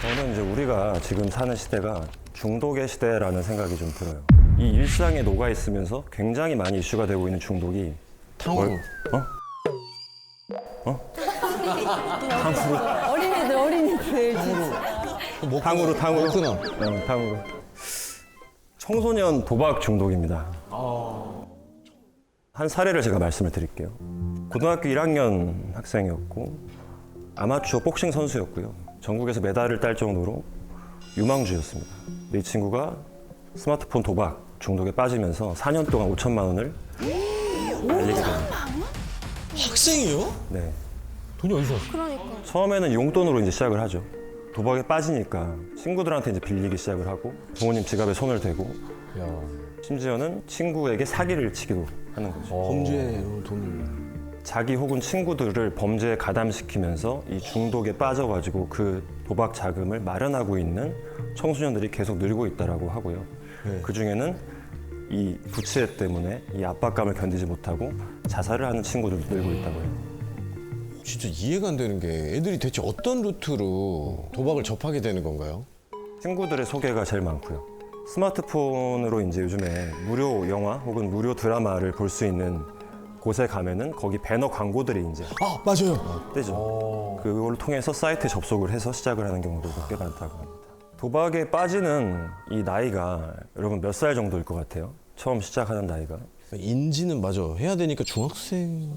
저는 이제 우리가 지금 사는 시대가 중독의 시대라는 생각이 좀 들어요. 이 일상에 녹아 있으면서 굉장히 많이 이슈가 되고 있는 중독이 탕후루. 어린이들 탕후루. 탕후루. 청소년 도박 중독입니다. 한 사례를 제가 말씀을 드릴게요. 고등학교 1학년 학생이었고 아마추어 복싱 선수였고요. 전국에서 메달을 딸 정도로 유망주였습니다. 이 친구가 스마트폰 도박 중독에 빠지면서 4년 동안 5천만 원을 날리게 됩니다. 학생이요? 네. 돈이 어디서 왔어? 처음에는 용돈으로 이제 시작을 하죠. 도박에 빠지니까 친구들한테 이제 빌리기 시작을 하고 부모님 지갑에 손을 대고 심지어는 친구에게 사기를 치기도 하는 거죠. 범죄로 돈을. 자기 혹은 친구들을 범죄에 가담시키면서 이 중독에 빠져가지고 그 도박 자금을 마련하고 있는 청소년들이 계속 늘고 있다라고 하고요. 네. 그 중에는 이 부채 때문에 이 압박감을 견디지 못하고 자살을 하는 친구들도 늘고 있다고 해요. 진짜 이해가 안 되는 게 애들이 대체 어떤 루트로 도박을 접하게 되는 건가요? 친구들의 소개가 제일 많고요. 스마트폰으로 이제 요즘에 무료 영화 혹은 무료 드라마를 볼 수 있는 곳에 가면은 거기 배너 광고들이 이제 아, 맞아요. 뜨죠. 그걸 통해서 사이트에 접속을 해서 시작을 하는 경우도 꽤 많다고 합니다. 도박에 빠지는 이 나이가 여러분 몇 살 정도일 것 같아요? 처음 시작하는 나이가? 인지는 맞아. 해야 되니까 중학생.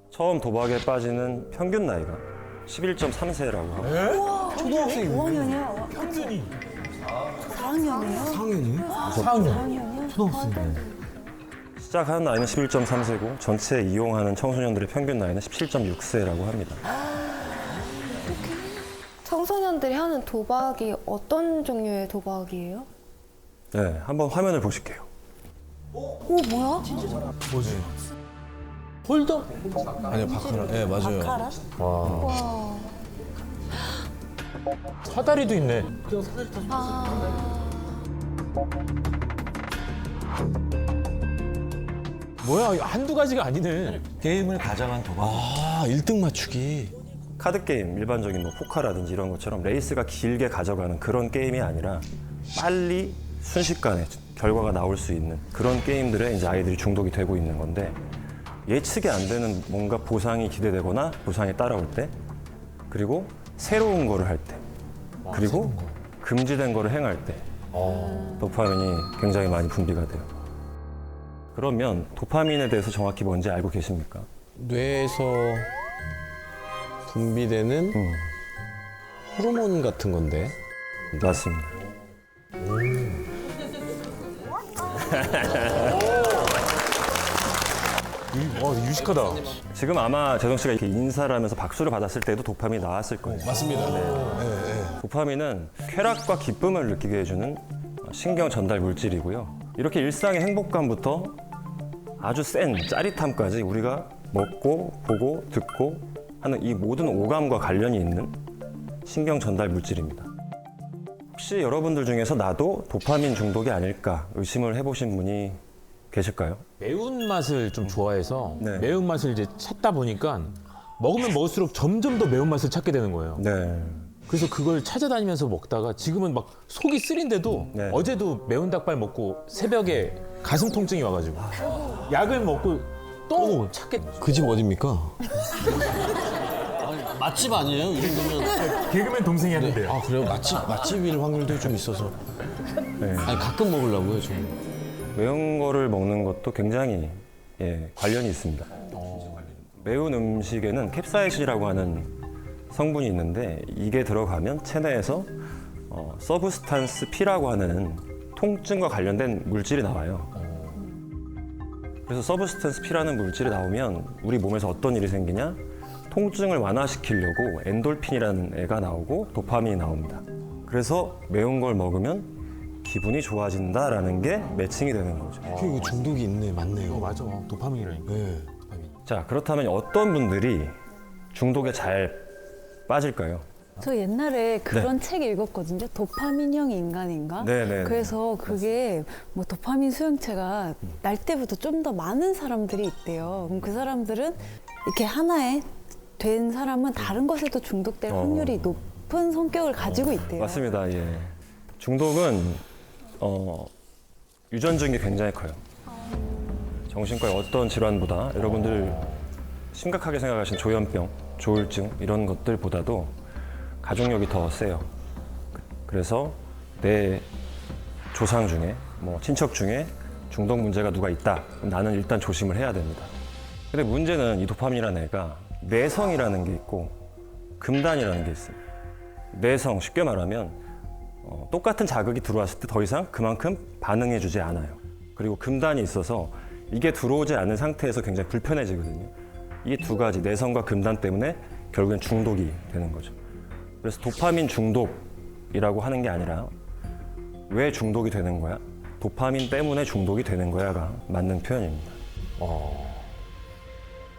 처음 도박에 빠지는 평균 나이가 11.3세라고 하고 초등학생. 5학년이야. 평균이 4학년이에요? 상현이? 4학년. 초등학생. 시작하는 나이는 11.3세고 전체 이용하는 청소년들의 평균 나이는 17.6세라고 합니다. 청소년들이 하는 도박이 어떤 종류의 도박이에요? 네, 한번 화면을 보실게요. 오, 뭐야? 뭐지? 홀더? 아니요, 바카라. 네, 맞아요. 와. 사다리도 있네. 뭐야, 한두 가지가 아니네. 게임을 가장한 도박. 아, 1등 맞추기. 카드 게임, 일반적인 뭐 포카라든지 이런 것처럼 레이스가 길게 가져가는 그런 게임이 아니라 빨리 순식간에 결과가 나올 수 있는 그런 게임들에 이제 아이들이 중독이 되고 있는 건데 예측이 안 되는 뭔가 보상이 기대되거나 보상이 따라올 때 그리고 새로운 거를 할 때 그리고 금지된 거를 행할 때 도파민이 굉장히 많이 분비가 돼요. 그러면 도파민에 대해서 정확히 뭔지 알고 계십니까? 뇌에서 분비되는 호르몬 같은 건데. 맞습니다. 유식하다. 지금 아마 재성 씨가 이렇게 인사를 하면서 박수를 받았을 때도 도파민이 나왔을 거예요. 맞습니다. 도파민은 쾌락과 기쁨을 느끼게 해주는 신경 전달 물질이고요. 이렇게 일상의 행복감부터 아주 센 짜릿함까지 우리가 먹고 보고 듣고 하는 이 모든 오감과 관련이 있는 신경 전달 물질입니다. 혹시 여러분들 중에서 나도 도파민 중독이 아닐까 의심을 해보신 분이 계실까요? 매운맛을 좀 좋아해서 네. 매운맛을 이제 찾다 보니까 먹으면 먹을수록 점점 더 매운맛을 찾게 되는 거예요. 네. 그래서 그걸 찾아다니면서 먹다가 지금은 막 속이 쓰린데도 네. 어제도 매운 닭발 먹고 새벽에 가슴 통증이 와가지고 약을 먹고 또 찾게 그 집 어딥니까? 맛집 아니에요? 이 정도면. 개그맨 동생이 하는데요. 아, 그래요? 맛집일 확률도 좀 있어서. 네. 아니, 가끔 먹으려고요, 저는. 매운 거를 먹는 것도 굉장히 관련이 있습니다. 매운 음식에는 캡사이신이라고 하는 성분이 있는데 이게 들어가면 체내에서 서브스탄스 P라고 하는 통증과 관련된 물질이 나와요. 그래서 서브스탄스 P라는 물질이 나오면 우리 몸에서 어떤 일이 생기냐? 통증을 완화시키려고 엔돌핀이라는 애가 나오고 도파민이 나옵니다. 그래서 매운 걸 먹으면 기분이 좋아진다라는 게 매칭이 되는 거죠. 이거 중독이 있네, 맞네요. 맞아. 도파민이라니까. 네. 자, 그렇다면 어떤 분들이 중독에 잘 빠질까요? 저 옛날에 그런 책 읽었거든요. 도파민형 인간인가? 네네. 그래서 그게 뭐 도파민 수용체가 날 때부터 좀 더 많은 사람들이 있대요. 그럼 그 사람들은 이렇게 하나의 된 사람은 다른 것에도 중독될 확률이 높은 성격을 가지고 있대요. 맞습니다. 예. 중독은 유전적인 게 굉장히 커요. 정신과의 어떤 질환보다 여러분들 심각하게 생각하신 조현병, 조울증 이런 것들보다도 가족력이 더 세요. 그래서 내 조상 중에 뭐 친척 중에 중독 문제가 누가 있다. 그럼 나는 일단 조심을 해야 됩니다. 근데 문제는 이 도파민이라는 애가 내성이라는 게 있고 금단이라는 게 있어요. 내성, 쉽게 말하면 똑같은 자극이 들어왔을 때 더 이상 그만큼 반응해주지 않아요. 그리고 금단이 있어서 이게 들어오지 않는 상태에서 굉장히 불편해지거든요. 이 두 가지, 내성과 금단 때문에 결국엔 중독이 되는 거죠. 그래서 도파민 중독이라고 하는 게 아니라 왜 중독이 되는 거야? 도파민 때문에 중독이 되는 거야가 맞는 표현입니다.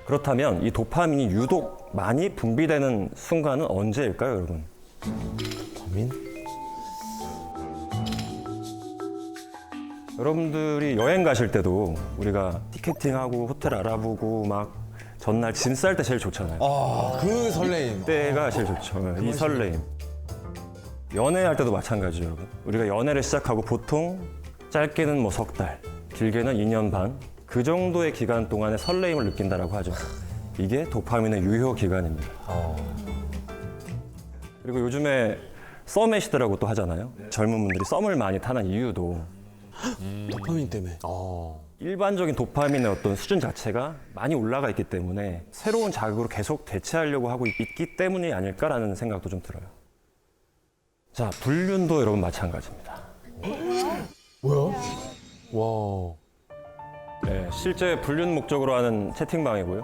그렇다면 이 도파민이 유독 많이 분비되는 순간은 언제일까요, 여러분? 도파민? 여러분들이 여행 가실 때도 우리가 티켓팅하고 호텔 알아보고 막 전날 짐 쌀 때 제일 좋잖아요. 그 설레임. 때가 제일 좋죠. 이 설레임. 연애할 때도 마찬가지죠, 여러분. 우리가 연애를 시작하고 보통 짧게는 뭐 석 달, 길게는 2년 반, 그 정도의 기간 동안의 설레임을 느낀다라고 하죠. 이게 도파민의 유효 기간입니다. 그리고 요즘에 썸의 시대라고 또 하잖아요. 젊은 분들이 썸을 많이 타는 이유도 도파민 때문에. 일반적인 도파민의 어떤 수준 자체가 많이 올라가 있기 때문에 새로운 자극으로 계속 대체하려고 하고 있기 때문이 아닐까라는 생각도 좀 들어요. 자, 불륜도 여러분 마찬가지입니다. 와. 네, 실제 불륜 목적으로 하는 채팅방이고요.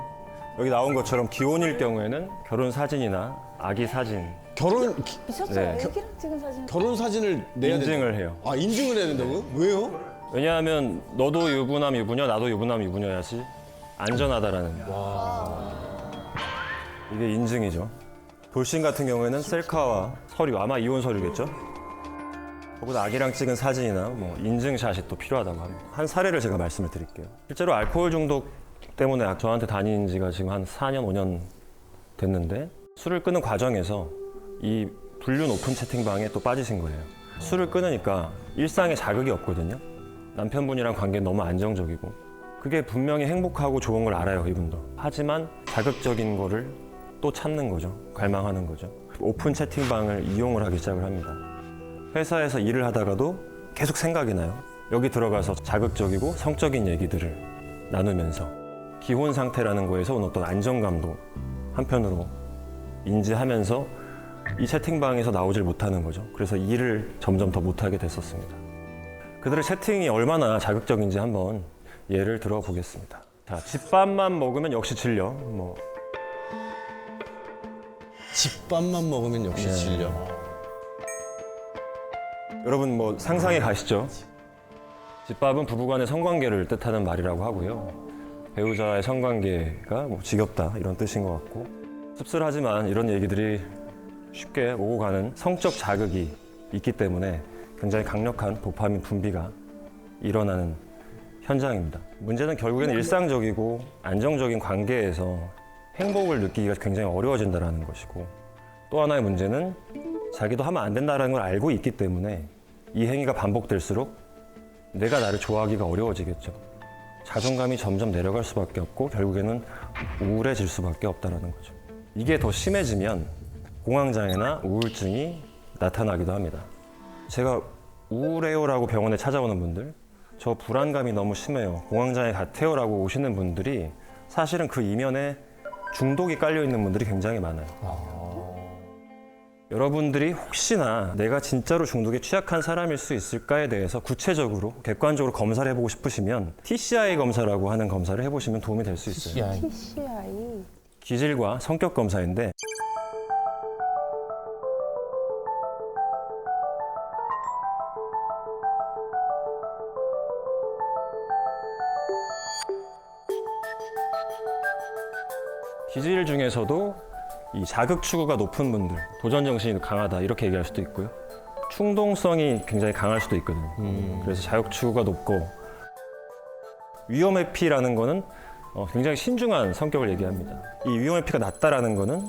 여기 나온 것처럼 기혼일 경우에는 결혼 사진이나 아기 사진 미쳤어요. 네. 애기랑 찍은 사진. 결혼 사진을 내야 인증을 해요. 아, 인증을 해야 된다고요? 왜요? 왜냐하면 너도 유부남 유부녀, 나도 유부남 유부녀야지 안전하다라는 이게 인증이죠. 돌싱 같은 경우에는 셀카와 서류, 아마 이혼 서류겠죠. 혹은 아기랑 찍은 사진이나 뭐 인증샷이 또 필요하다고 합니다. 한 사례를 제가 말씀을 드릴게요. 실제로 알코올 중독 때문에 저한테 다닌 지가 지금 한 4년, 5년 됐는데 술을 끊는 과정에서 이 불륜 오픈 채팅방에 또 빠지신 거예요. 술을 끊으니까 일상에 자극이 없거든요. 남편분이랑 관계는 너무 안정적이고 그게 분명히 행복하고 좋은 걸 알아요, 이분도. 하지만 자극적인 거를 또 찾는 거죠. 갈망하는 거죠. 오픈 채팅방을 이용을 하기 시작을 합니다. 회사에서 일을 하다가도 계속 생각이 나요. 여기 들어가서 자극적이고 성적인 얘기들을 나누면서 기혼 상태라는 거에서 온 어떤 안정감도 한편으로 인지하면서 이 채팅방에서 나오질 못하는 거죠. 그래서 일을 점점 더 못하게 됐었습니다. 그들의 채팅이 얼마나 자극적인지 한번 예를 들어보겠습니다. 자, 집밥만 먹으면 역시 질려. 뭐 집밥만 먹으면 역시 질려. 여러분 뭐 상상해 가시죠? 집밥은 부부간의 성관계를 뜻하는 말이라고 하고요. 배우자의 성관계가 뭐 지겹다 이런 뜻인 것 같고 씁쓸하지만 이런 얘기들이 쉽게 오고 가는 성적 자극이 있기 때문에 굉장히 강력한 도파민 분비가 일어나는 현장입니다. 문제는 결국에는 일상적이고 안정적인 관계에서 행복을 느끼기가 굉장히 어려워진다는 것이고 또 하나의 문제는 자기도 하면 안 된다는 걸 알고 있기 때문에 이 행위가 반복될수록 내가 나를 좋아하기가 어려워지겠죠. 자존감이 점점 내려갈 수밖에 없고 결국에는 우울해질 수밖에 없다는 거죠. 이게 더 심해지면 공황장애나 우울증이 나타나기도 합니다. 제가 우울해요라고 병원에 찾아오는 분들, 저 불안감이 너무 심해요, 공황장애 같아요라고 오시는 분들이 사실은 그 이면에 중독이 깔려 있는 분들이 굉장히 많아요. 여러분들이 혹시나 내가 진짜로 중독에 취약한 사람일 수 있을까에 대해서 구체적으로 객관적으로 검사를 해보고 싶으시면 TCI 검사라고 하는 검사를 해보시면 도움이 될 수 있어요. TCI. 기질과 성격 검사인데 기질 중에서도 이 자극 추구가 높은 분들, 도전 정신이 강하다 이렇게 얘기할 수도 있고요. 충동성이 굉장히 강할 수도 있거든요. 그래서 자극 추구가 높고 위험 회피라는 거는 굉장히 신중한 성격을 얘기합니다. 이 위험의 피가 낮다라는 거는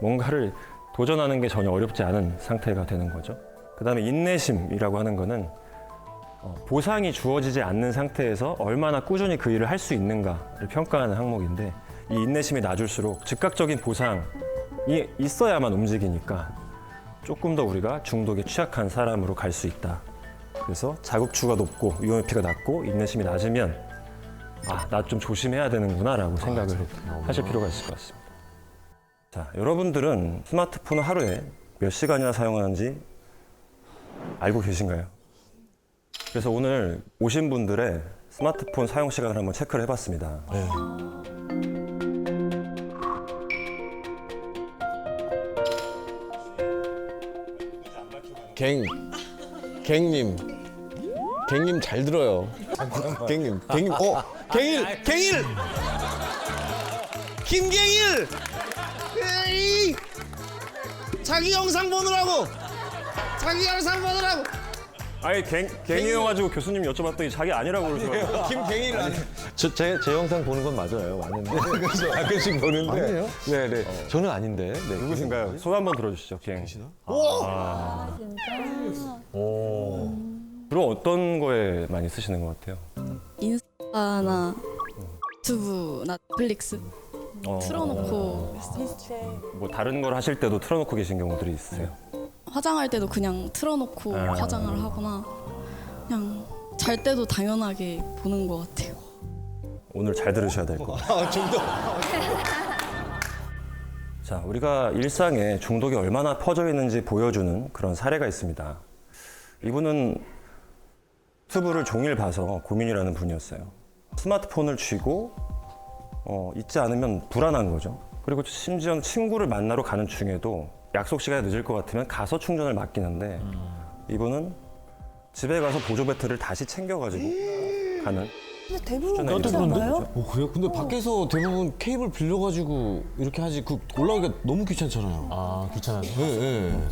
뭔가를 도전하는 게 전혀 어렵지 않은 상태가 되는 거죠. 그다음에 인내심이라고 하는 거는 보상이 주어지지 않는 상태에서 얼마나 꾸준히 그 일을 할 수 있는가를 평가하는 항목인데 이 인내심이 낮을수록 즉각적인 보상이 있어야만 움직이니까 조금 더 우리가 중독에 취약한 사람으로 갈 수 있다. 그래서 자극추가 높고 위험의 피가 낮고 인내심이 낮으면 나 좀 조심해야 되는구나라고 생각을 하실 필요가 있을 것 같습니다. 자, 여러분들은 스마트폰을 하루에 몇 시간이나 사용하는지 알고 계신가요? 그래서 오늘 오신 분들의 스마트폰 사용 시간을 한번 체크를 해봤습니다. 갱님 잘 들어요. 갱님, 갱일! 김갱일! 에이! 자기 영상 보느라고! 아니 갱이여가지고 교수님 여쭤봤더니 자기 아니라고 그러셔가지고 김갱일 아니 제 영상 보는 건 맞아요. 맞는데. 가끔씩 보는데. 아니에요? 네네. 저는 아닌데. 네. 누구신가요? 손 한번 들어주시죠. 갱. 진짜? 주로 어떤 거에 많이 쓰시는 것 같아요? 인스타나 유튜브나 넷플릭스 틀어놓고 뭐 다른 걸 하실 때도 틀어놓고 계신 경우들이 있으세요? 화장할 때도 그냥 틀어놓고 화장을 하거나 그냥 잘 때도 당연하게 보는 것 같아요. 오늘 잘 들으셔야 될 것 같아요. 자, 우리가 일상에 중독이 얼마나 퍼져 있는지 보여주는 그런 사례가 있습니다. 이분은 유튜브를 종일 봐서 고민이라는 분이었어요. 스마트폰을 쥐고 있지 않으면 불안한 거죠. 그리고 심지어 친구를 만나러 가는 중에도 약속 시간이 늦을 것 같으면 가서 충전을 맡기는데 이분은 집에 가서 보조 배터리를 다시 챙겨가지고 가는. 근데 대부분 나도 그렇지 그런데? 않아요? 그래요? 근데 밖에서 대부분 케이블 빌려가지고 이렇게 하지 올라가기가 너무 귀찮잖아요. 아, 귀찮아서. 네.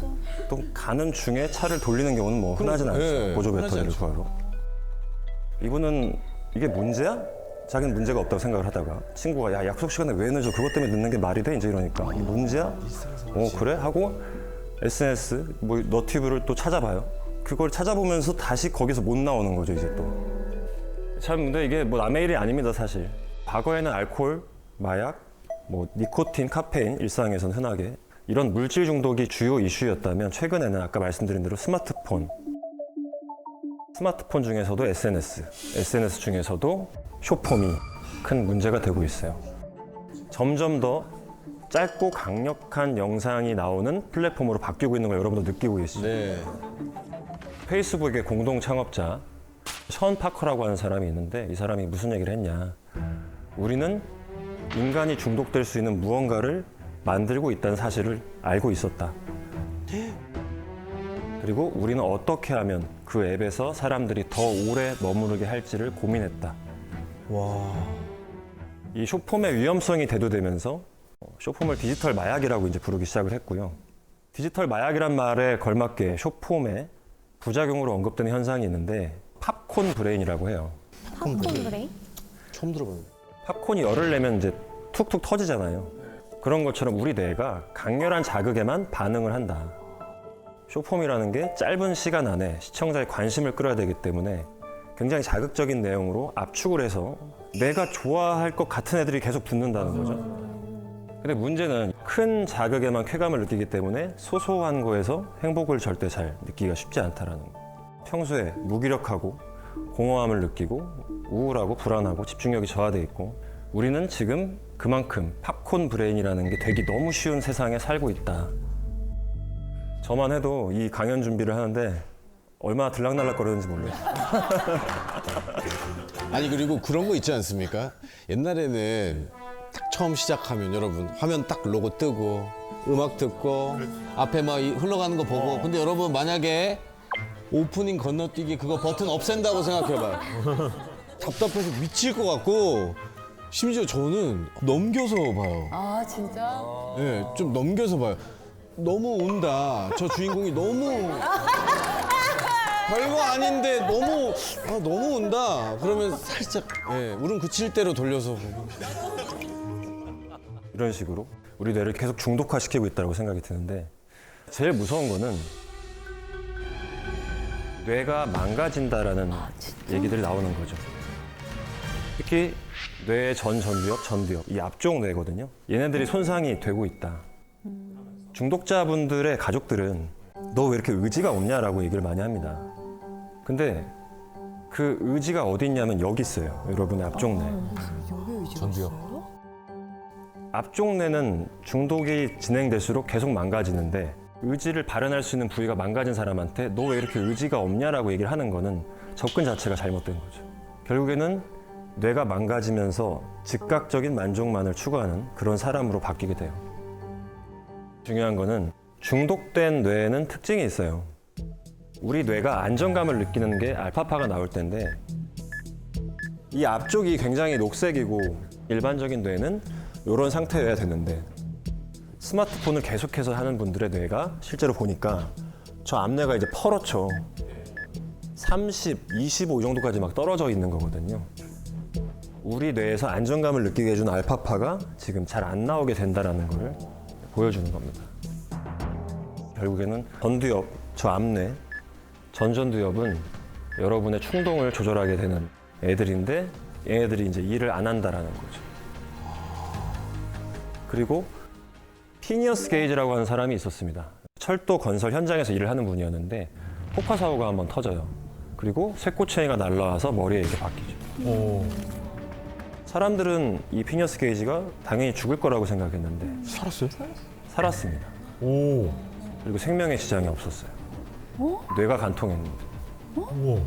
또 가는 중에 차를 돌리는 경우는 뭐 흔하진 않죠. 네, 보조 흔하지 배터리를 않죠. 구하러. 이분은 이게 문제야? 자기는 문제가 없다고 생각을 하다가 친구가 야 약속 시간에 왜 늦어? 그것 때문에 늦는 게 말이 돼? 이제 이러니까 이게 문제야? 그래? 하고 SNS 뭐 너튜브를 또 찾아봐요. 그걸 찾아보면서 다시 거기서 못 나오는 거죠 이제 또. 참 근데 이게 뭐 남의 일이 아닙니다 사실. 과거에는 알코올, 마약, 뭐 니코틴, 카페인 일상에서는 흔하게 이런 물질 중독이 주요 이슈였다면 최근에는 아까 말씀드린 대로 스마트폰 중에서도 SNS 중에서도 쇼폼이 큰 문제가 되고 있어요. 점점 더 짧고 강력한 영상이 나오는 플랫폼으로 바뀌고 있는 걸 여러분도 느끼고 계시죠? 네. 페이스북의 공동 창업자 션 파커라고 하는 사람이 있는데 이 사람이 무슨 얘기를 했냐. 우리는 인간이 중독될 수 있는 무언가를 만들고 있다는 사실을 알고 있었다. 그리고 우리는 어떻게 하면 그 앱에서 사람들이 더 오래 머무르게 할지를 고민했다. 와. 이 쇼폼의 위험성이 대두되면서 쇼폼을 디지털 마약이라고 이제 부르기 시작을 했고요. 디지털 마약이란 말에 걸맞게 쇼폼의 부작용으로 언급되는 현상이 있는데 팝콘 브레인이라고 해요. 팝콘 브레인? 처음 들어봤는데. 팝콘이 열을 내면 이제 툭툭 터지잖아요. 그런 것처럼 우리 뇌가 강렬한 자극에만 반응을 한다. 쇼폼이라는 게 짧은 시간 안에 시청자의 관심을 끌어야 되기 때문에 굉장히 자극적인 내용으로 압축을 해서 내가 좋아할 것 같은 애들이 계속 붙는다는 거죠. 근데 문제는 큰 자극에만 쾌감을 느끼기 때문에 소소한 거에서 행복을 절대 잘 느끼기가 쉽지 않다라는 거. 평소에 무기력하고 공허함을 느끼고 우울하고 불안하고 집중력이 저하돼 있고 우리는 지금 그만큼 팝콘 브레인이라는 게 되기 너무 쉬운 세상에 살고 있다. 저만 해도 이 강연 준비를 하는데 얼마나 들락날락거리는지 몰라요. 아니 그리고 그런 거 있지 않습니까? 옛날에는 딱 처음 시작하면 여러분 화면 딱 로고 뜨고 음악 듣고 앞에 막 흘러가는 거 보고 근데 여러분 만약에 오프닝 건너뛰기 그거 버튼 없앤다고 생각해봐요. 답답해서 미칠 것 같고 심지어 저는 넘겨서 봐요. 아 진짜? 네, 좀 넘겨서 봐요. 너무 온다. 저 주인공이 너무 별거 아닌데 너무 운다. 그러면 살짝 울음 그칠 대로 돌려서 보고. 이런 식으로 우리 뇌를 계속 중독화시키고 있다고 생각이 드는데 제일 무서운 거는 뇌가 망가진다라는 얘기들이 나오는 거죠. 특히 뇌의 전두엽 이 앞쪽 뇌거든요. 얘네들이 손상이 되고 있다. 중독자분들의 가족들은 너 왜 이렇게 의지가 없냐라고 얘기를 많이 합니다. 근데 그 의지가 어디 있냐면 여기 있어요. 여러분의 앞쪽 뇌. 전두엽. 앞쪽 뇌는 중독이 진행될수록 계속 망가지는데 의지를 발현할 수 있는 부위가 망가진 사람한테 너 왜 이렇게 의지가 없냐라고 얘기를 하는 거는 접근 자체가 잘못된 거죠. 결국에는 뇌가 망가지면서 즉각적인 만족만을 추구하는 그런 사람으로 바뀌게 돼요. 중요한 거는 중독된 뇌에는 특징이 있어요. 우리 뇌가 안정감을 느끼는 게 알파파가 나올 때인데 이 앞쪽이 굉장히 녹색이고 일반적인 뇌는 이런 상태여야 되는데 스마트폰을 계속해서 하는 분들의 뇌가 실제로 보니까 저 앞뇌가 이제 퍼렇죠. 30, 25 이 정도까지 막 떨어져 있는 거거든요. 우리 뇌에서 안정감을 느끼게 해주는 알파파가 지금 잘 안 나오게 된다는 걸 보여주는 겁니다. 결국에는 전두엽, 저 앞뇌, 전두엽은 여러분의 충동을 조절하게 되는 애들인데 얘네들이 이제 일을 안 한다라는 거죠. 그리고 피니어스 게이지라고 하는 사람이 있었습니다. 철도 건설 현장에서 일을 하는 분이었는데 폭파 사고가 한번 터져요. 그리고 쇠꼬챙이가 날라와서 머리에 이렇게 박히죠. 사람들은 이 피니어스 게이지가 당연히 죽을 거라고 생각했는데 살았어요? 살았습니다. 오. 그리고 생명의 지장이 없었어요. 뇌가 간통했는데. 우와.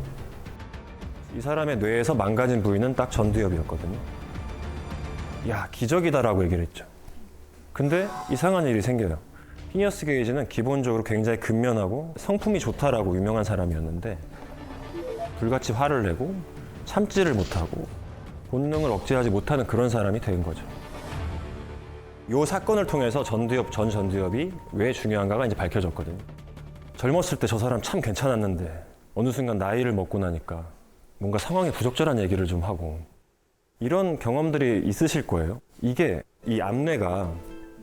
이 사람의 뇌에서 망가진 부위는 딱 전두엽이었거든요. 야, 기적이다라고 얘기를 했죠. 근데 이상한 일이 생겨요. 피니어스 게이지는 기본적으로 굉장히 근면하고 성품이 좋다라고 유명한 사람이었는데 불같이 화를 내고 참지를 못하고 본능을 억제하지 못하는 그런 사람이 된 거죠. 이 사건을 통해서 전 전두엽이 왜 중요한가가 이제 밝혀졌거든요. 젊었을 때 저 사람 참 괜찮았는데 어느 순간 나이를 먹고 나니까 뭔가 상황이 부적절한 얘기를 좀 하고 이런 경험들이 있으실 거예요. 이게 이 앞뇌가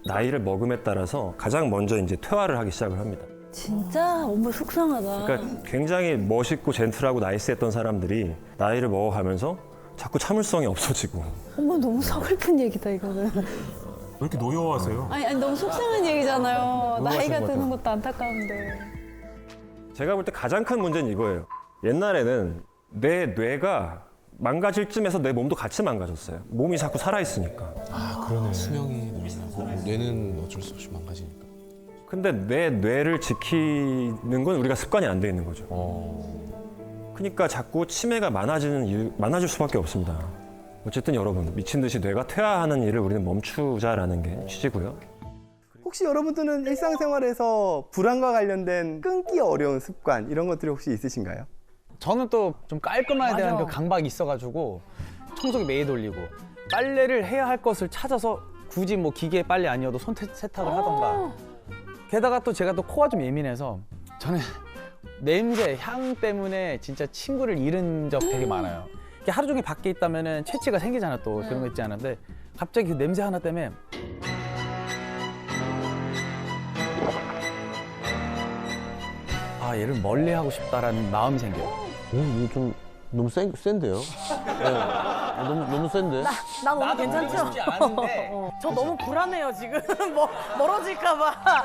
나이를 먹음에 따라서 가장 먼저 이제 퇴화를 하기 시작을 합니다. 진짜 어머 속상하다. 그러니까 굉장히 멋있고 젠틀하고 나이스했던 사람들이 나이를 먹어가면서 자꾸 참을성이 없어지고 어머 너무 서글픈 얘기다 이거는. 왜 이렇게 노여워하세요? 아니 너무 속상한 얘기잖아요. 나이가 것 드는 같아요. 것도 안타까운데. 제가 볼 때 가장 큰 문제는 이거예요. 옛날에는 내 뇌가 망가질 쯤에서 내 몸도 같이 망가졌어요. 몸이 자꾸 살아있으니까. 아, 그러네. 수명이 늘어나고 뇌는 어쩔 수 없이 망가지니까. 근데 내 뇌를 지키는 건 우리가 습관이 안 돼 있는 거죠. 그러니까 자꾸 치매가 많아질 수밖에 없습니다. 어쨌든 여러분, 미친 듯이 뇌가 퇴화하는 일을 우리는 멈추자라는 게 취지고요. 혹시 여러분들은 일상생활에서 불안과 관련된 끊기 어려운 습관 이런 것들이 혹시 있으신가요? 저는 또 좀 깔끔해야 되는 그 강박이 있어가지고 청소기 매일 돌리고 빨래를 해야 할 것을 찾아서 굳이 뭐 기계 빨래 아니어도 손 세탁을 하던가. 게다가 또 제가 또 코가 좀 예민해서 저는 냄새, 향 때문에 진짜 친구를 잃은 적 되게 많아요. 이렇게 하루 종일 밖에 있다면은 체취가 생기잖아 또 그런 거 있지 않은데 갑자기 그 냄새 하나 때문에 아 얘를 멀리하고 싶다라는 마음이 생겨요. 이거 좀 너무 센데요? 너무 센데? 나 오늘 괜찮죠? 쉽지 않은데 저 너무 불안해요 지금. 멀어질까 봐.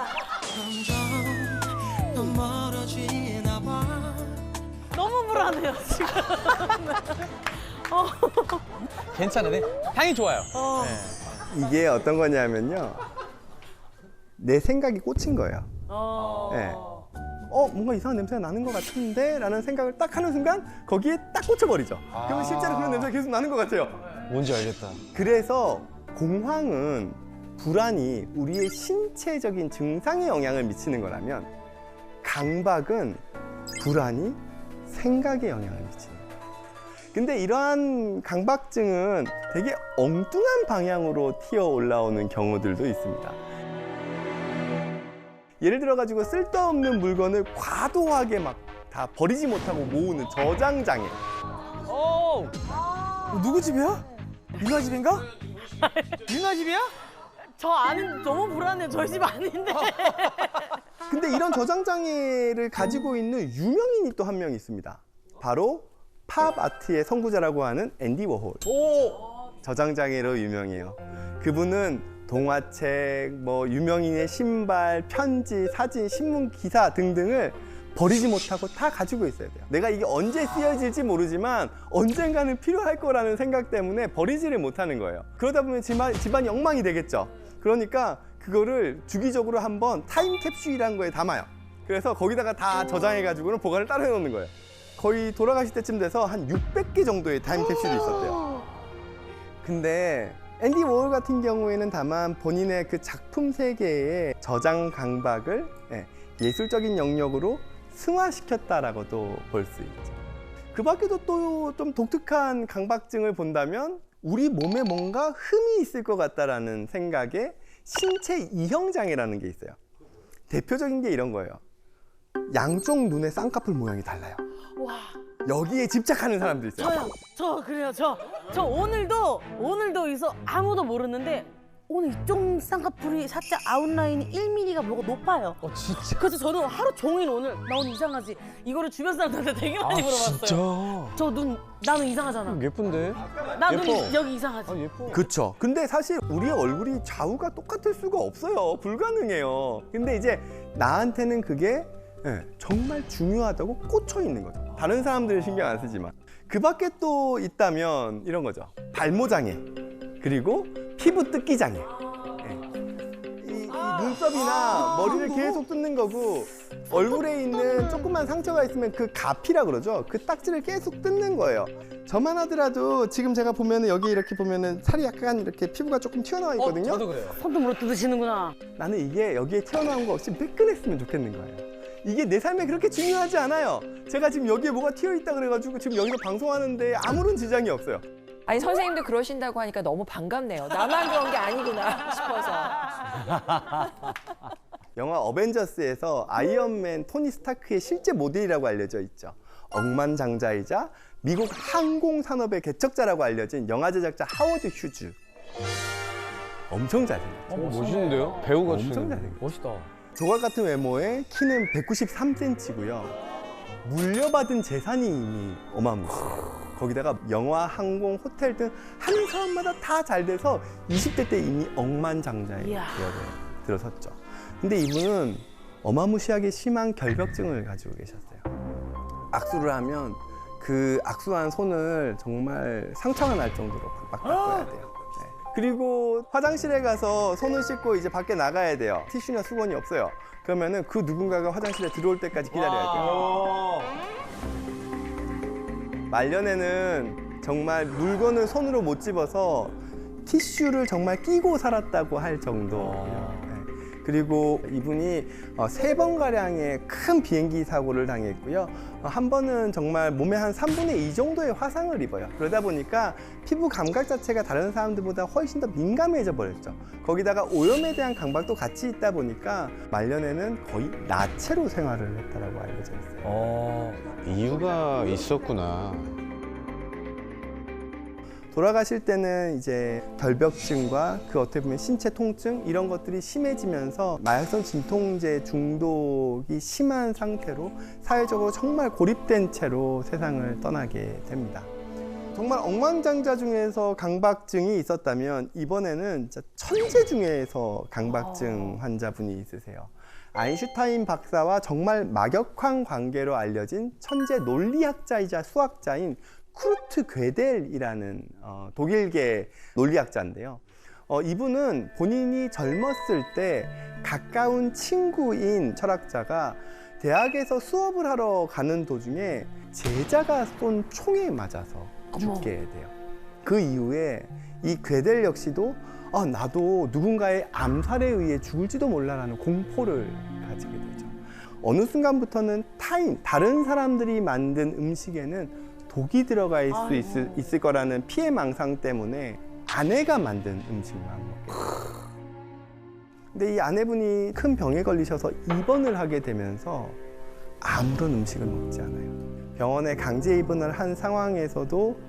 너무 불안해요 지금. 괜찮은데 향이 좋아요. 이게 어떤 거냐면요. 내 생각이 꽂힌 거예요. 네. 뭔가 이상한 냄새가 나는 것 같은데? 라는 생각을 딱 하는 순간 거기에 딱 꽂혀버리죠. 그러면 실제로 그런 냄새가 계속 나는 것 같아요. 뭔지 알겠다. 그래서 공황은 불안이 우리의 신체적인 증상에 영향을 미치는 거라면 강박은 불안이 생각에 영향을 미치는 거예요. 근데 이러한 강박증은 되게 엉뚱한 방향으로 튀어 올라오는 경우들도 있습니다. 예를 들어가지고 쓸데없는 물건을 과도하게 막 다 버리지 못하고 모으는 저장장애. 누구 집이야? 유나 집인가? 유나 집이야? 저 아는 너무 불안해. 저희 집 아닌데. 근데 이런 저장장애를 가지고 있는 유명인이 또 한 명 있습니다. 바로 팝 아트의 선구자라고 하는 앤디 워홀. 저장장애로 유명해요. 그분은 동화책, 뭐 유명인의 신발, 편지, 사진, 신문 기사 등등을 버리지 못하고 다 가지고 있어야 돼요. 내가 이게 언제 쓰여질지 모르지만 언젠가는 필요할 거라는 생각 때문에 버리지를 못하는 거예요. 그러다 보면 집안이 엉망이 되겠죠. 그러니까 그거를 주기적으로 한번 타임캡슐이라는 거에 담아요. 그래서 거기다가 다 저장해가지고는 보관을 따로 해놓는 거예요. 거의 돌아가실 때쯤 돼서 한 600개 정도의 타임캡슐이 있었대요. 근데 앤디 워홀 같은 경우에는 다만 본인의 그 작품 세계의 저장 강박을 예술적인 영역으로 승화시켰다라고도 볼 수 있죠. 그 밖에도 또 좀 독특한 강박증을 본다면 우리 몸에 뭔가 흠이 있을 것 같다라는 생각에 신체 이형 장애라는 게 있어요. 대표적인 게 이런 거예요. 양쪽 눈의 쌍꺼풀 모양이 달라요. 와. 여기에 집착하는 사람도 있어요. 저 그래요. 저 오늘도 있어 아무도 모르는데 오늘 이쪽 쌍꺼풀이 살짝 아웃라인이 1mm가 뭐가 높아요. 진짜? 그래서 저는 하루 종일 오늘 나 오늘 이상하지. 이거를 주변 사람들한테 되게 많이 물어봤어요. 진짜? 저 눈 나는 이상하잖아. 예쁜데? 나 눈 예뻐. 여기 이상하지. 예뻐. 그렇죠. 근데 사실 우리의 얼굴이 좌우가 똑같을 수가 없어요. 불가능해요. 근데 이제 나한테는 그게 정말 중요하다고 꽂혀 있는 거죠. 다른 사람들은 신경 안 쓰지만. 그 밖에 또 있다면 이런 거죠. 발모장애, 그리고 피부 뜯기 장애. 이 눈썹이나 머리를 계속 뜯는 거고, 얼굴에 있는 조그만 상처가 있으면 그 가피라 그러죠. 그 딱지를 계속 뜯는 거예요. 저만 하더라도 지금 제가 보면은 여기 이렇게 보면은 살이 약간 이렇게 피부가 조금 튀어나와 있거든요. 저도 그래요. 손도 물어 뜯으시는구나. 나는 이게 여기에 튀어나온 거 없이 매끈했으면 좋겠는 거예요. 이게 내 삶에 그렇게 중요하지 않아요. 제가 지금 여기에 뭐가 튀어 있다 그래가지고 지금 여기서 방송하는데 아무런 지장이 없어요. 아니 선생님도 그러신다고 하니까 너무 반갑네요. 나만 그런 게 아니구나 싶어서. 영화 어벤져스에서 아이언맨 토니 스타크의 실제 모델이라고 알려져 있죠. 억만장자이자 미국 항공산업의 개척자라고 알려진 영화 제작자 하워드 휴즈. 엄청 잘생겼죠. 멋있는데요? 배우 같은. 엄청 잘생겼죠. 멋있다. 조각 같은 외모에 키는 193cm고요. 물려받은 재산이 이미 어마무시해요. 거기다가 영화, 항공, 호텔 등 하는 사람마다 다 잘 돼서 20대 때 이미 억만장자의 기업에 들어섰죠. 근데 이분은 어마무시하게 심한 결벽증을 가지고 계셨어요. 악수를 하면 그 악수한 손을 정말 상처가 날 정도로 빡빡 닦아야 돼요. 그리고 화장실에 가서 손을 씻고 이제 밖에 나가야 돼요. 티슈나 수건이 없어요. 그러면은 그 누군가가 화장실에 들어올 때까지 기다려야 돼요. 말년에는 정말 물건을 손으로 못 집어서 티슈를 정말 끼고 살았다고 할 정도예요. 그리고 이분이 3번가량의 큰 비행기 사고를 당했고요. 한 번은 정말 몸의 한 3분의 2 정도의 화상을 입어요. 그러다 보니까 피부 감각 자체가 다른 사람들보다 훨씬 더 민감해져 버렸죠. 거기다가 오염에 대한 강박도 같이 있다 보니까 말년에는 거의 나체로 생활을 했다라고 알려져 있어요. 이유가 있었구나. 돌아가실 때는 이제 결벽증과 그 어떻게 보면 신체 통증 이런 것들이 심해지면서 마약성 진통제 중독이 심한 상태로 사회적으로 정말 고립된 채로 세상을 떠나게 됩니다. 정말 억만장자 중에서 강박증이 있었다면 이번에는 진짜 천재 중에서 강박증 환자분이 있으세요. 아인슈타인 박사와 정말 막역한 관계로 알려진 천재 논리학자이자 수학자인 쿠르트 괴델이라는 독일계 논리학자인데요. 이분은 본인이 젊었을 때 가까운 친구인 철학자가 대학에서 수업을 하러 가는 도중에 제자가 쏜 총에 맞아서 죽게 돼요. 그 이후에 이 괴델 역시도 나도 누군가의 암살에 의해 죽을지도 몰라라는 공포를 가지게 되죠. 어느 순간부터는 다른 사람들이 만든 음식에는 독이 들어가 있을 거라는 피해망상 때문에 아내가 만든 음식만 먹게 돼요. 근데 이 아내분이 큰 병에 걸리셔서 입원을 하게 되면서 아무런 음식을 먹지 않아요. 병원에 강제 입원을 한 상황에서도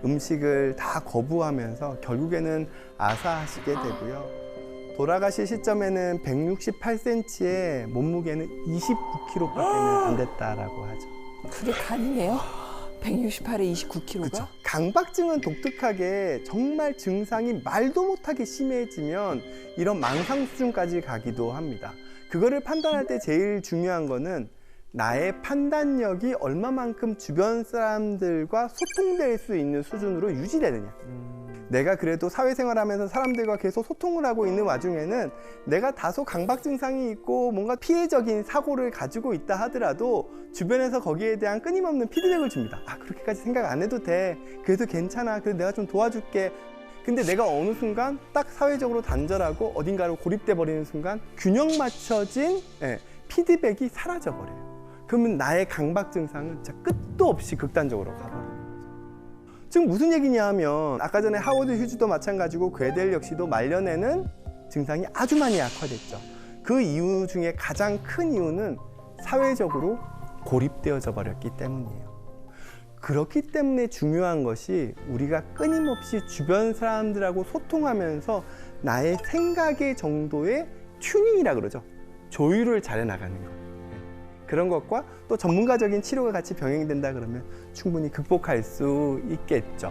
음식을 다 거부하면서 결국에는 아사하시게 되고요. 돌아가실 시점에는 168cm에 몸무게는 29kg밖에 안 됐다라고 하죠. 그게 가능해요? 168에 29kg가? 그렇죠. 강박증은 독특하게 정말 증상이 말도 못하게 심해지면 이런 망상 수준까지 가기도 합니다. 그거를 판단할 때 제일 중요한 거는 나의 판단력이 얼마만큼 주변 사람들과 소통될 수 있는 수준으로 유지되느냐. 내가 그래도 사회생활하면서 사람들과 계속 소통을 하고 있는 와중에는 내가 다소 강박 증상이 있고 뭔가 피해적인 사고를 가지고 있다 하더라도 주변에서 거기에 대한 끊임없는 피드백을 줍니다. 아, 그렇게까지 생각 안 해도 돼. 그래도 괜찮아. 그래도 내가 좀 도와줄게. 근데 내가 어느 순간 딱 사회적으로 단절하고 어딘가로 고립돼 버리는 순간 균형 맞춰진 피드백이 사라져 버려요. 그러면 나의 강박 증상은 진짜 끝도 없이 극단적으로 가버려요. 지금 무슨 얘기냐 하면 아까 전에 하워드 휴즈도 마찬가지고 괴델 역시도 말년에는 증상이 아주 많이 악화됐죠. 그 이유 중에 가장 큰 이유는 사회적으로 고립되어져 버렸기 때문이에요. 그렇기 때문에 중요한 것이 우리가 끊임없이 주변 사람들하고 소통하면서 나의 생각의 정도의 튜닝이라 그러죠. 조율을 잘해 나가는 것. 그런 것과 또 전문가적인 치료가 같이 병행된다 그러면 충분히 극복할 수 있겠죠.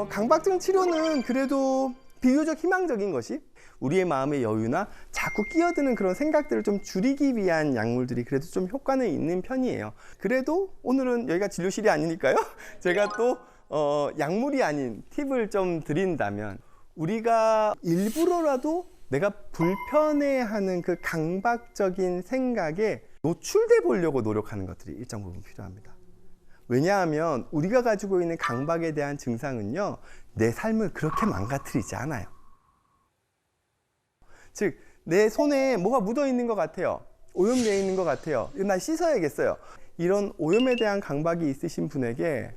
강박증 치료는 그래도 비교적 희망적인 것이 우리의 마음의 여유나 자꾸 끼어드는 그런 생각들을 좀 줄이기 위한 약물들이 그래도 좀 효과는 있는 편이에요. 그래도 오늘은 여기가 진료실이 아니니까요. 제가 또 약물이 아닌 팁을 좀 드린다면 우리가 일부러라도 내가 불편해하는 그 강박적인 생각에 노출돼 보려고 노력하는 것들이 일정 부분 필요합니다. 왜냐하면 우리가 가지고 있는 강박에 대한 증상은요, 내 삶을 그렇게 망가뜨리지 않아요. 즉, 내 손에 뭐가 묻어 있는 것 같아요. 오염되어 있는 것 같아요. 이거 나 씻어야겠어요. 이런 오염에 대한 강박이 있으신 분에게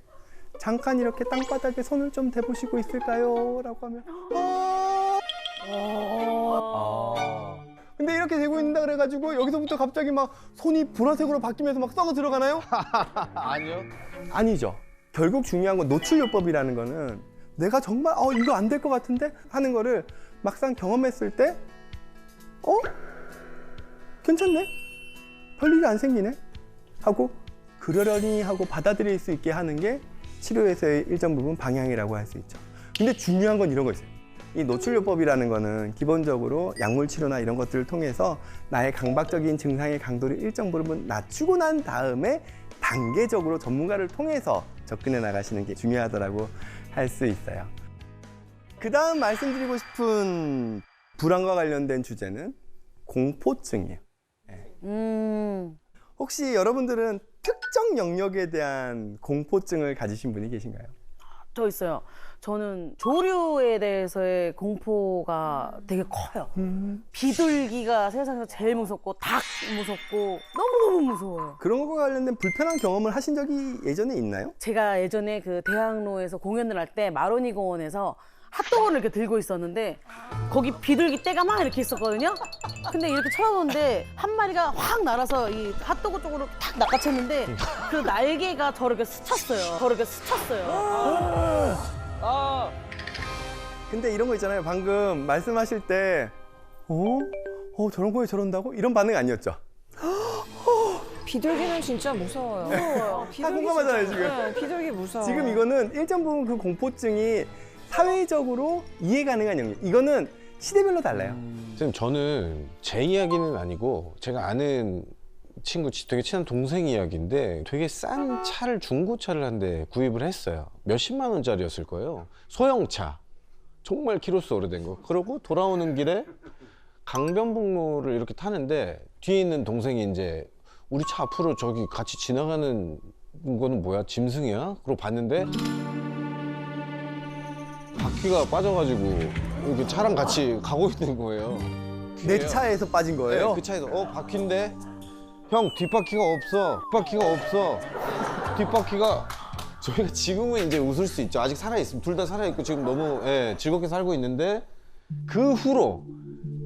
잠깐 이렇게 땅바닥에 손을 좀 대보시고 있을까요? 라고 하면 근데 이렇게 되고 있는다 그래가지고 여기서부터 갑자기 막 손이 보라색으로 바뀌면서 막 썩어 들어가나요? 아니요. 아니죠. 결국 중요한 건 노출요법이라는 거는 내가 정말 이거 안 될 것 같은데 하는 거를 막상 경험했을 때 괜찮네? 별일이 안 생기네? 하고 그러려니 하고 받아들일 수 있게 하는 게 치료에서의 일정 부분 방향이라고 할 수 있죠. 근데 중요한 건 이런 거 있어요. 이 노출요법이라는 거는 기본적으로 약물 치료나 이런 것들을 통해서 나의 강박적인 증상의 강도를 일정 부분 낮추고 난 다음에 단계적으로 전문가를 통해서 접근해 나가시는 게 중요하다고 할 수 있어요. 그 다음 말씀드리고 싶은 불안과 관련된 주제는 공포증이에요. 혹시 여러분들은 특정 영역에 대한 공포증을 가지신 분이 계신가요? 저 있어요. 저는 조류에 대해서의 공포가 되게 커요. 비둘기가 세상에서 제일 무섭고 닭 무섭고 너무너무 무서워요. 그런 것과 관련된 불편한 경험을 하신 적이 예전에 있나요? 제가 예전에 그 대학로에서 공연을 할 때 마로니 공원에서 핫도그를 이렇게 들고 있었는데 거기 비둘기 떼가 막 이렇게 있었거든요. 근데 이렇게 쳐다보는데 한 마리가 확 날아서 이 핫도그 쪽으로 탁 낚아챘는데 그 날개가 저렇게 스쳤어요. 근데 이런 거 있잖아요. 방금 말씀하실 때 저런 거에 저런다고? 이런 반응 아니었죠? 비둘기는 진짜 무서워요. 다 공감하잖아요, 지금. 네, 비둘기 무서워. 지금 이거는 일정 부분 그 공포증이 사회적으로 이해 가능한 영역. 이거는 시대별로 달라요. 선생님, 저는 제 이야기는 아니고 제가 아는 친구, 되게 친한 동생 이야기인데 되게 싼 차를, 중고차를 한 대 구입을 했어요. 몇십만 원짜리였을 거예요. 소형차. 정말 키로수 오래된 거. 그러고 돌아오는 길에 강변북로를 이렇게 타는데 뒤에 있는 동생이 이제 우리 차 앞으로 저기 같이 지나가는 거는 뭐야? 짐승이야? 그러고 봤는데 바퀴가 빠져가지고 이렇게 차랑 같이 가고 있는 거예요. 내 차에서 빠진 거예요? 네, 그 차에서 바퀴인데 형 뒷바퀴가 없어. 뒷바퀴가 저희가 지금은 이제 웃을 수 있죠. 아직 살아있습니다. 둘 다 살아있고 지금 너무 즐겁게 살고 있는데 그 후로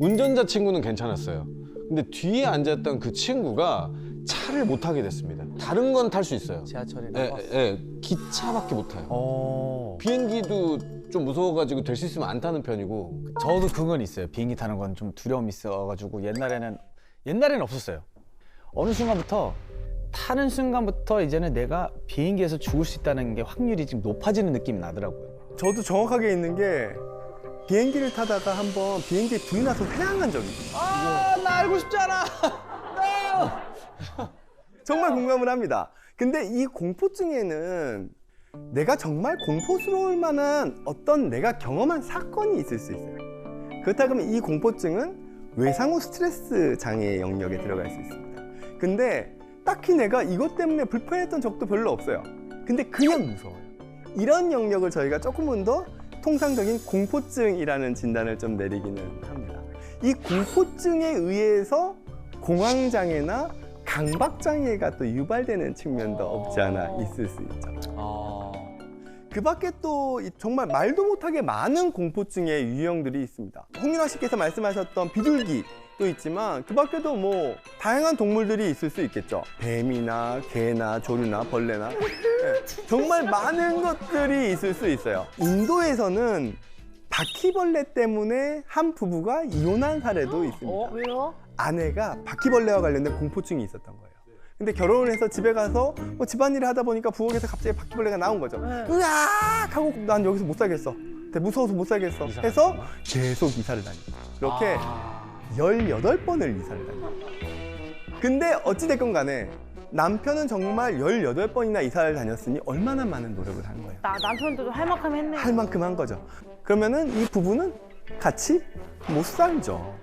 운전자 친구는 괜찮았어요. 근데 뒤에 앉았던 그 친구가 차를 못 타게 됐습니다. 다른 건 탈 수 있어요. 지하철이나 예, 버스. 예, 기차밖에 못 타요. 비행기도 좀 무서워가지고 될 수 있으면 안 타는 편이고. 저도 그건 있어요. 비행기 타는 건 좀 두려움이 있어가지고 옛날에는 없었어요. 어느 순간부터 타는 순간부터 이제는 내가 비행기에서 죽을 수 있다는 게 확률이 지금 높아지는 느낌이 나더라고요. 저도 정확하게 있는 게 비행기를 타다가 한번 비행기에 불이 나서 회항한 적이 있어요. 나 알고 싶지 않아. 정말 공감을 합니다. 근데 이 공포증에는 내가 정말 공포스러울 만한 어떤 내가 경험한 사건이 있을 수 있어요. 그렇다 그러면 이 공포증은 외상후 스트레스 장애의 영역에 들어갈 수 있습니다. 근데 딱히 내가 이것 때문에 불편했던 적도 별로 없어요. 근데 그냥 무서워요. 이런 영역을 저희가 조금은 더 통상적인 공포증이라는 진단을 좀 내리기는 합니다. 이 공포증에 의해서 공황장애나 강박장애가 또 유발되는 측면도 없지 않아 있을 수 있죠. 그 밖에 또 정말 말도 못하게 많은 공포증의 유형들이 있습니다. 홍윤아 씨께서 말씀하셨던 비둘기도 있지만 그 밖에도 뭐 다양한 동물들이 있을 수 있겠죠. 뱀이나 개나 조류나 벌레나 정말 많은 것들이 있을 수 있어요. 인도에서는 바퀴벌레 때문에 한 부부가 이혼한 사례도 있습니다. 왜요? 아내가 바퀴벌레와 관련된 공포증이 있었던 거예요. 근데 결혼을 해서 집에 가서 뭐 집안일을 하다 보니까 부엌에서 갑자기 바퀴벌레가 나온 거죠. 으악! 하고 난 여기서 못 살겠어. 무서워서 못 살겠어. 해서 계속 이사를 다니고. 그렇게 18번을 이사를 다니고. 근데 어찌됐건 간에 남편은 정말 18번이나 이사를 다녔으니 얼마나 많은 노력을 한 거예요. 남편도 할 만큼 했네. 할 만큼 한 거죠. 그러면은 이 부부는 같이 못 살죠.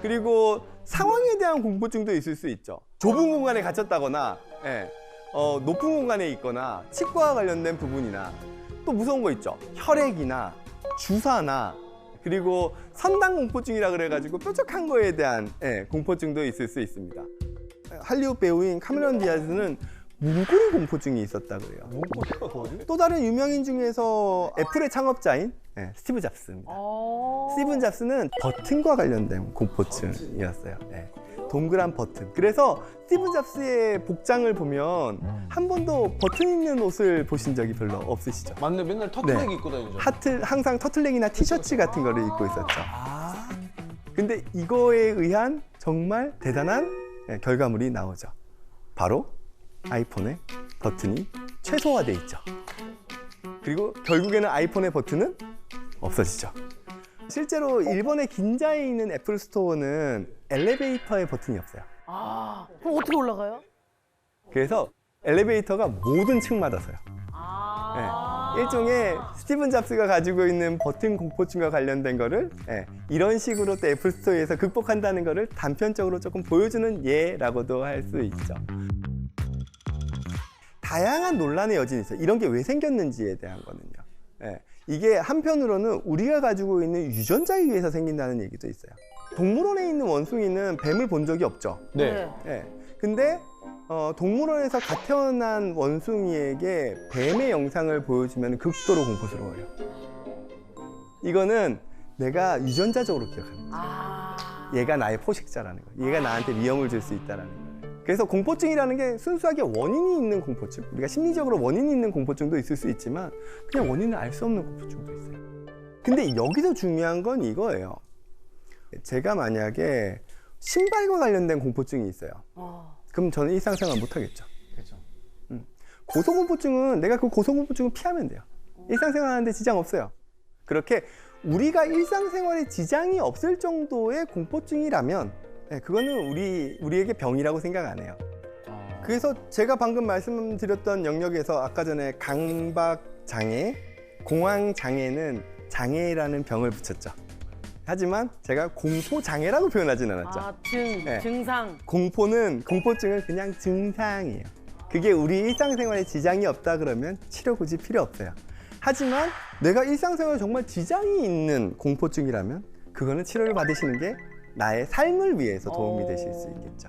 그리고 상황에 대한 공포증도 있을 수 있죠. 좁은 공간에 갇혔다거나 높은 공간에 있거나 치과와 관련된 부분이나 또 무서운 거 있죠. 혈액이나 주사나 그리고 선당 공포증이라 그래가지고 뾰족한 거에 대한 공포증도 있을 수 있습니다. 할리우드 배우인 카메론 디아즈는 문고리 공포증이 있었다고 해요. 또 다른 유명인 중에서 애플의 창업자인 스티브 잡스입니다. 스티븐 잡스는 버튼과 관련된 공포증이었어요. 동그란 버튼. 그래서 스티븐 잡스의 복장을 보면 한 번도 버튼 있는 옷을 보신 적이 별로 없으시죠? 맞네, 맨날 터틀넥 네. 입고 다니죠. 항상 터틀넥이나 티셔츠 같은 거를 입고 있었죠. 근데 이거에 의한 정말 대단한 결과물이 나오죠. 바로 아이폰의 버튼이 최소화돼 있죠. 그리고 결국에는 아이폰의 버튼은 없어지죠. 실제로 일본의 긴자에 있는 애플 스토어는 엘리베이터의 버튼이 없어요. 그럼 어떻게 올라가요? 그래서 엘리베이터가 모든 층마다 서요. 일종의 스티븐 잡스가 가지고 있는 버튼 공포증과 관련된 거를 이런 식으로 또 애플 스토어에서 극복한다는 거를 단편적으로 조금 보여주는 예라고도 할 수 있죠. 다양한 논란의 여진이 있어요. 이런 게 왜 생겼는지에 대한 거는요. 이게 한편으로는 우리가 가지고 있는 유전자에 의해서 생긴다는 얘기도 있어요. 동물원에 있는 원숭이는 뱀을 본 적이 없죠. 네. 근데 동물원에서 갓 태어난 원숭이에게 뱀의 영상을 보여주면 극도로 공포스러워요. 이거는 내가 유전자적으로 기억하는 거죠. 얘가 나의 포식자라는 거. 얘가 나한테 위험을 줄 수 있다는 거. 그래서 공포증이라는 게 순수하게 원인이 있는 공포증, 우리가 심리적으로 원인이 있는 공포증도 있을 수 있지만 그냥 원인을 알 수 없는 공포증도 있어요. 근데 여기서 중요한 건 이거예요. 제가 만약에 신발과 관련된 공포증이 있어요. 그럼 저는 일상생활 못 하겠죠. 그렇죠. 고소공포증은 내가 그 고소공포증을 피하면 돼요. 일상생활 하는데 지장 없어요. 그렇게 우리가 일상생활에 지장이 없을 정도의 공포증이라면 그거는 우리에게 병이라고 생각 안 해요. 그래서 제가 방금 말씀드렸던 영역에서 아까 전에 강박장애, 공황장애는 장애라는 병을 붙였죠. 하지만 제가 공포장애라고 표현하진 않았죠. 증상. 공포증은 그냥 증상이에요. 그게 우리 일상생활에 지장이 없다 그러면 치료 굳이 필요 없어요. 하지만 내가 일상생활에 정말 지장이 있는 공포증이라면 그거는 치료를 받으시는 게 나의 삶을 위해서 도움이 되실 수 있겠죠.